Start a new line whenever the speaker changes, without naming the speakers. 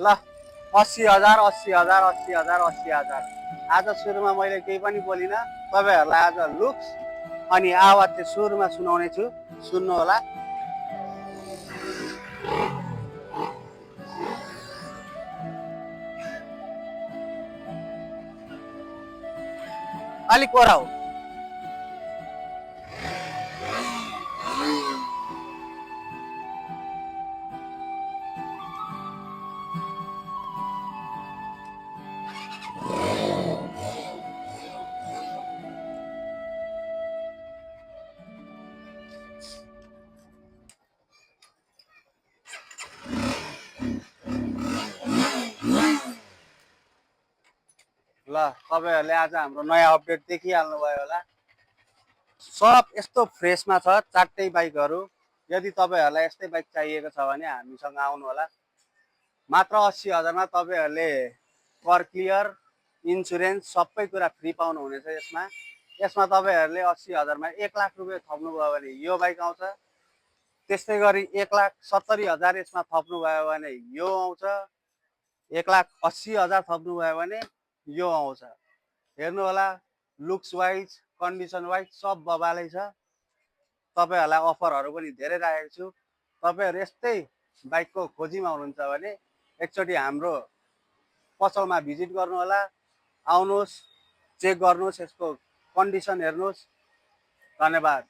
ल 80,000 80,000 80,000 80,000। आज सुरुमा मैले केही पनि बोलिनँ। तपाईँहरूलाई आज लुक्स अनि आवाज चाहिँ सुरुमा सुनाउने छु, सुन्नु होला। अलिक ओराउ। ल तपाईँहरूले आज हाम्रो नयाँ अपडेट देखिहाल्नुभयो होला। सब यस्तो फ्रेसमा छ, चारटै बाइकहरू। यदि तपाईँहरूलाई यस्तै बाइक चाहिएको छ भने हामीसँग आउनु होला। मात्र 80,000मा तपाईँहरूले कर क्लियर, इन्सुरेन्स सबै कुरा फ्री पाउनुहुनेछ। यसमा तपाईँहरूले 80,000मा 1,00,000 रुपियाँ थप्नुभयो भने यो बाइक आउँछ। त्यस्तै गरी 1,70,000 यसमा थप्नुभयो भने यो आउँछ। 1,80,000 थप्नुभयो भने यो आउँछ। हेर्नु होला, लुक्स वाइज, कन्डिसन वाइज सब बबालै छ। तपाईँहरूलाई अफरहरू पनि धेरै राखेको छु। तपाईँहरू यस्तै बाइकको खोजीमा हुनुहुन्छ भने एकचोटि हाम्रो पसलमा भिजिट गर्नु होला। आउनुहोस्, चेक गर्नुहोस्, यसको कन्डिसन हेर्नुहोस्। धन्यवाद।